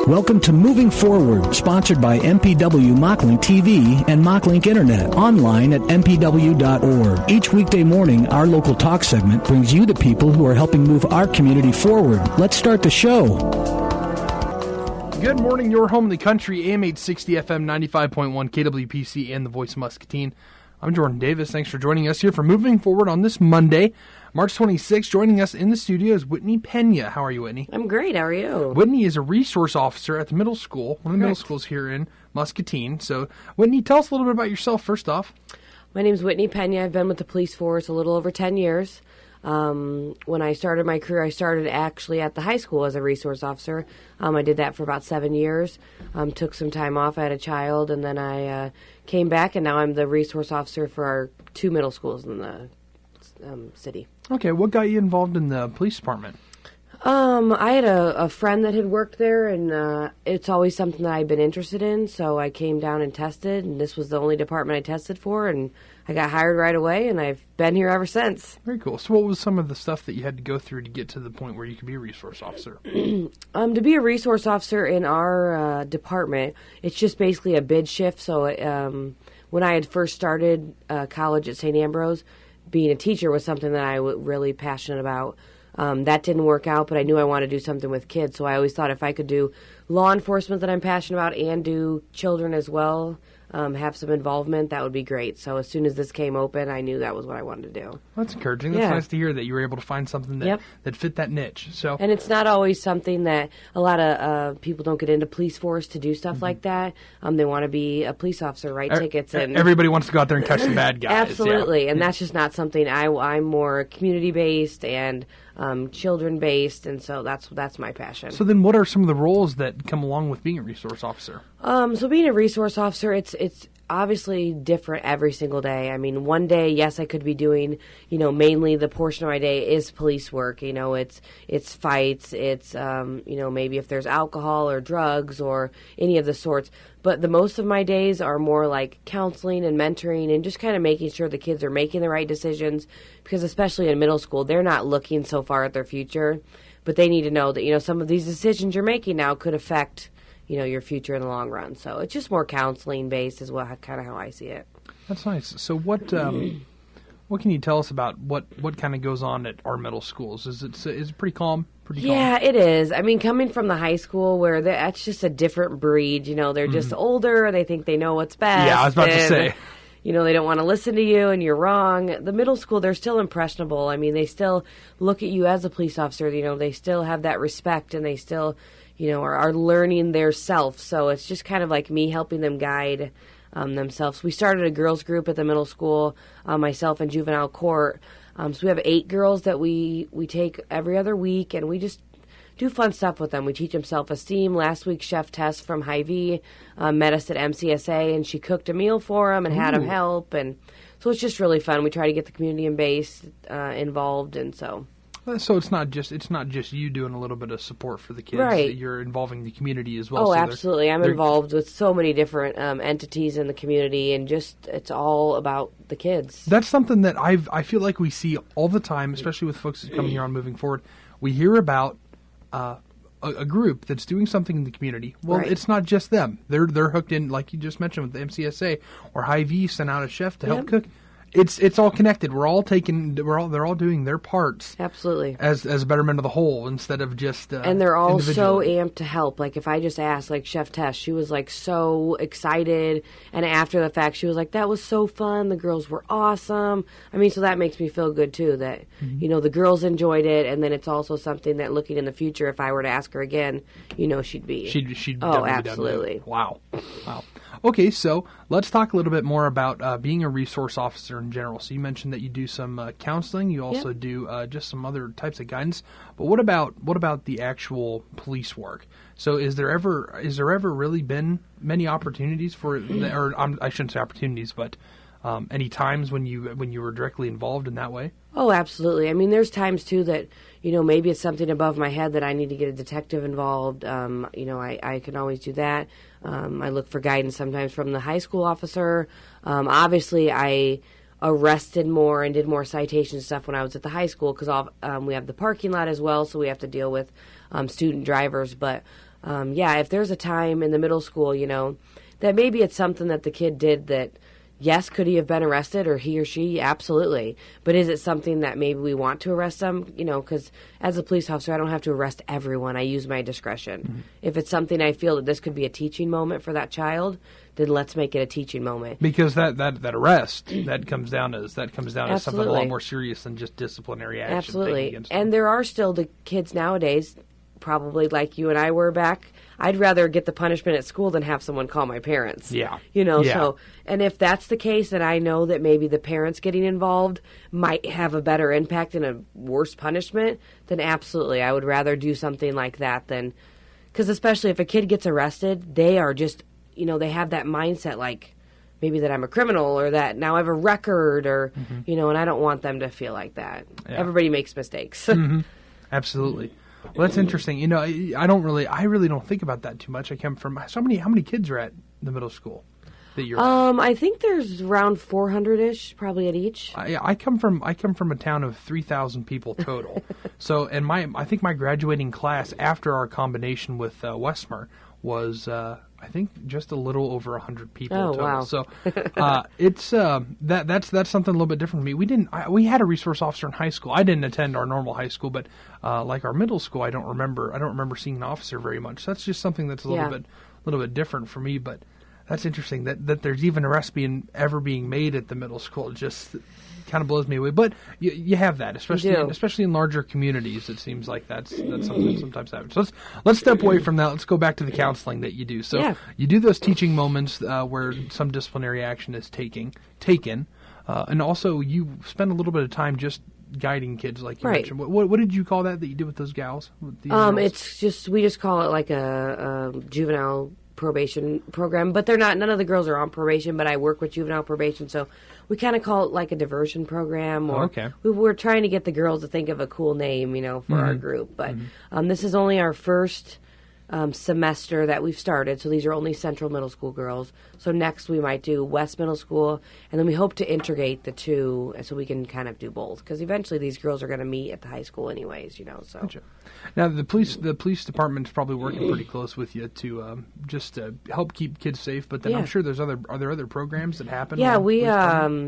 Welcome to Moving Forward, sponsored by MPW Mocklink TV and Mocklink Internet, online at mpw.org. Each weekday morning, our local talk segment brings you the people who are helping move our community forward. Let's start the show. Good morning, your home in the country, AM 860 FM 95.1 KWPC and the Voice of Muscatine. I'm Jordan Davis. Thanks for joining us here for Moving Forward on this Monday, March 26th. Joining us in the studio is Whitni Peña. How are you, Whitni? I'm great. How are you? Whitni is a resource officer at the middle school, one of the middle schools here in Muscatine. So, Whitni, tell us a little bit about yourself first off. My name is Whitni Peña. I've been with the police force a little over 10 years. When I started my career, I started actually at the high school as a resource officer. I did that for about 7 years. Took some time off. I had a child, and then I came back, and now I'm the resource officer for our 2 middle schools in the city. Okay, what got you involved in the police department? I had a friend that had worked there, and it's always something that I've been interested in, so I came down and tested, and this was the only department I tested for, and I got hired right away, and I've been here ever since. Very cool. So what was some of the stuff that you had to go through to get to the point where you could be a resource officer? To be a resource officer in our department, it's just basically a bid shift, so when I had first started college at St. Ambrose, being a teacher was something that I was really passionate about. That didn't work out, but I knew I wanted to do something with kids, so I always thought if I could do law enforcement that I'm passionate about and do children as well, have some involvement, that would be great. So as soon as this came open, I knew that was what I wanted to do. That's encouraging. That's nice to hear that you were able to find something that fit that niche. And it's not always something that a lot of people don't get into police force to do stuff like that. They want to be a police officer, write tickets. And everybody wants to go out there and catch the bad guys. Absolutely. Yeah. And that's just not something I'm more community-based and children-based, and so that's my passion. So then what are some of the roles that come along with being a resource officer? So being a resource officer, it's obviously different every single day. I mean, one day, yes, I could be doing, mainly the portion of my day is police work. It's fights, it's, maybe if there's alcohol or drugs or any of the sorts. But the most of my days are more like counseling and mentoring and just kind of making sure the kids are making the right decisions, because especially in middle school, they're not looking so far at their future, but they need to know that, some of these decisions you're making now could affect your future in the long run. So it's just more counseling based is kind of how I see it. That's nice. So what can you tell us about what kind of goes on at our middle schools? Is it pretty calm? Yeah, it is. I mean, coming from the high school where that's just a different breed, they're just older, they think they know what's best. Yeah, I was about to say. They don't want to listen to you and you're wrong. The middle school, they're still impressionable. I mean, they still look at you as a police officer, they still have that respect and they still are learning their self. So it's just kind of like me helping them guide themselves. We started a girls group at the middle school, myself and juvenile court. So we have 8 girls that we take every other week, and we just do fun stuff with them. We teach them self-esteem. Last week, Chef Tess from Hy-Vee met us at MCSA, and she cooked a meal for them and had them help. And so it's just really fun. We try to get the community and base involved, and so... So it's not just you doing a little bit of support for the kids. Right. You're involving the community as well. Oh, so absolutely. I'm involved with so many different entities in the community, and just it's all about the kids. That's something that I feel like we see all the time, especially with folks that come here on Moving Forward. We hear about a group that's doing something in the community. Well, It's not just them. They're hooked in, like you just mentioned, with the MCSA or Hy-Vee sent out a chef to help cook. It's all connected. They're all doing their parts. Absolutely. As a betterment of the whole instead of just and they're all so amped to help. Like if I just asked, like Chef Tess, she was like so excited, and after the fact, she was like, "That was so fun. The girls were awesome." I mean, so that makes me feel good too. That the girls enjoyed it, and then it's also something that looking in the future, if I were to ask her again, she'd be. She'd oh, absolutely. Wow. Okay, so let's talk a little bit more about being a resource officer in general. So you mentioned that you do some counseling. You also do just some other types of guidance. But what about the actual police work? So is there ever really been many opportunities for, I shouldn't say opportunities, but any times when you were directly involved in that way? Oh, absolutely. I mean, there's times too that maybe it's something above my head that I need to get a detective involved. I can always do that. I look for guidance sometimes from the high school officer. Obviously, I arrested more and did more citation stuff when I was at the high school because we have the parking lot as well, so we have to deal with student drivers. But if there's a time in the middle school, that maybe it's something that the kid did that, yes, could he have been arrested, or he or she? Absolutely. But is it something that maybe we want to arrest them? Because as a police officer, I don't have to arrest everyone. I use my discretion. Mm-hmm. If it's something I feel that this could be a teaching moment for that child, then let's make it a teaching moment. Because that arrest, that comes down as something a lot more serious than just disciplinary action. Absolutely. Against and there are still the kids nowadays, probably like you and I were back. I'd rather get the punishment at school than have someone call my parents. Yeah. So, and if that's the case, then I know that maybe the parents getting involved might have a better impact and a worse punishment, then absolutely, I would rather do something like that than, because especially if a kid gets arrested, they are just, they have that mindset like, maybe that I'm a criminal or that now I have a record or, and I don't want them to feel like that. Yeah. Everybody makes mistakes. Mm-hmm. Absolutely. Well, that's interesting. I really don't think about that too much. I come from how many kids are at the middle school that you're at? I think there's around 400-ish probably at each. I come from a town of 3,000 people total. So, and I think my graduating class after our combination with Westmar was I think just a little over 100 people total. Wow. So it's that's something a little bit different for me. We had a resource officer in high school. I didn't attend our normal high school, but like our middle school, I don't remember seeing an officer very much. So that's just something that's a little bit different for me. But that's interesting that there's even arrests ever being made at the middle school. It just kind of blows me away. But you have that, especially in larger communities. It seems like that's something that sometimes happens. So let's step away from that. Let's go back to the counseling that you do. So you do those teaching moments where some disciplinary action is taken, and also you spend a little bit of time just guiding kids, like you mentioned. What did you call that you did with those gals? With we just call it like a juvenile probation program, but none of the girls are on probation, but I work with juvenile probation, so we kind of call it like a diversion program, or we're trying to get the girls to think of a cool name, for our group, but this is only our first semester that we've started, so these are only Central Middle School girls. So next we might do West Middle School, and then we hope to integrate the two so we can kind of do both, because eventually these girls are going to meet at the high school anyways, So gotcha. Now the police department is probably working pretty close with you to just to help keep kids safe, but then I'm sure are there other programs that happen? Yeah, we are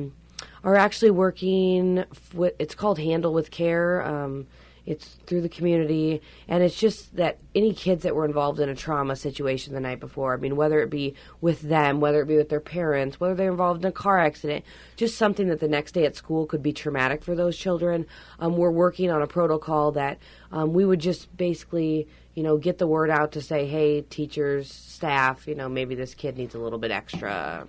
actually working with, it's called Handle with Care. It's through the community, and it's just that any kids that were involved in a trauma situation the night before, whether it be with them, whether it be with their parents, whether they're involved in a car accident, just something that the next day at school could be traumatic for those children. We're working on a protocol that we would just basically, get the word out to say, hey, teachers, staff, maybe this kid needs a little bit extra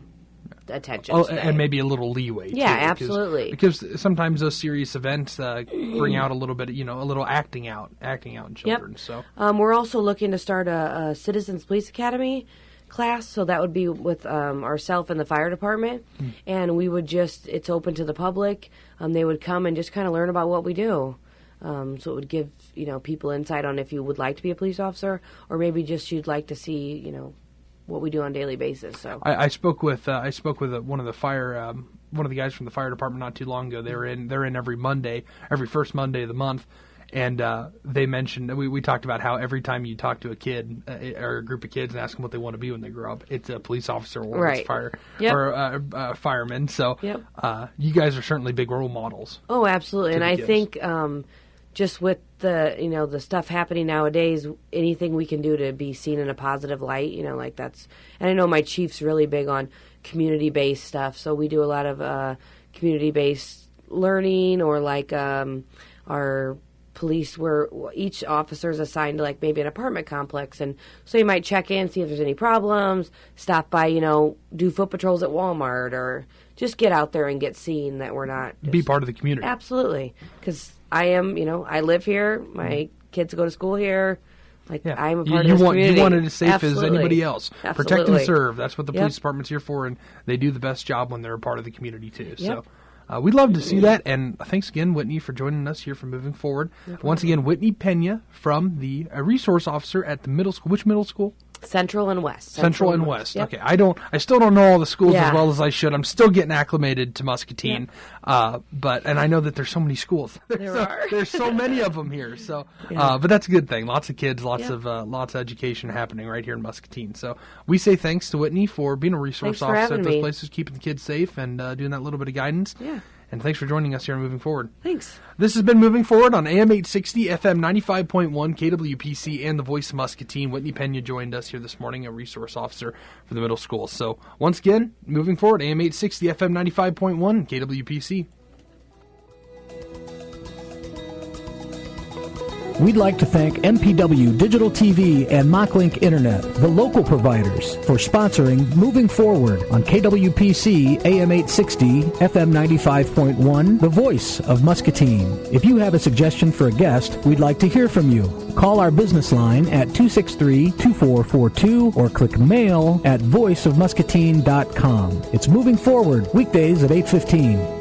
attention today. And maybe a little leeway. Yeah, too, absolutely. Because sometimes those serious events bring out a little bit, a little acting out in children. Yep. So we're also looking to start a Citizens Police Academy class, so that would be with ourselves and the fire department, and we would it's open to the public. They would come and just kind of learn about what we do. So it would give people insight on if you would like to be a police officer, or maybe just you'd like to see what we do on a daily basis. So I spoke with one of the guys from the fire department not too long ago. They're in every first Monday of the month, and they mentioned we talked about how every time you talk to a kid or a group of kids and ask them what they want to be when they grow up, it's a police officer or it's fire or a fireman. So you guys are certainly big role models. Oh, absolutely, and I think just with the stuff happening nowadays, anything we can do to be seen in a positive light, like that's, and I know my chief's really big on community-based stuff, so we do a lot of community-based learning, or like our police, where each officer is assigned to like maybe an apartment complex, and so you might check in, see if there's any problems, stop by, do foot patrols at Walmart, or just get out there and get seen that we're not be part of the community. Absolutely, because I am, I live here. My kids go to school here. I'm a part of this community. You want it as safe Absolutely. as anybody else. Absolutely. Protect and serve. That's what the police department's here for, and they do the best job when they're a part of the community too. Yep. So we'd love to see that, and thanks again, Whitni, for joining us here for Moving Forward. Once again, Whitni Peña from the resource officer at the middle school. Which middle school? Central and West. Central and West. Yep. Okay. I still don't know all the schools Yeah. as well as I should. I'm still getting acclimated to Muscatine. And I know that there's so many schools. There's so many of them here. So, but that's a good thing. Lots of kids, lots of education happening right here in Muscatine. So we say thanks to Whitney for being a resource officer at those places, keeping the kids safe and doing that little bit of guidance. Yeah. And thanks for joining us here on Moving Forward. Thanks. This has been Moving Forward on AM 860, FM 95.1, KWPC, and the Voice of Muscatine. Whitni Peña joined us here this morning, a resource officer for the middle school. So once again, Moving Forward, AM 860, FM 95.1, KWPC. We'd like to thank MPW Digital TV and MockLink Internet, the local providers, for sponsoring Moving Forward on KWPC AM 860, FM 95.1, the voice of Muscatine. If you have a suggestion for a guest, we'd like to hear from you. Call our business line at 263-2442 or click mail at voiceofmuscatine.com. It's Moving Forward, weekdays at 8:15.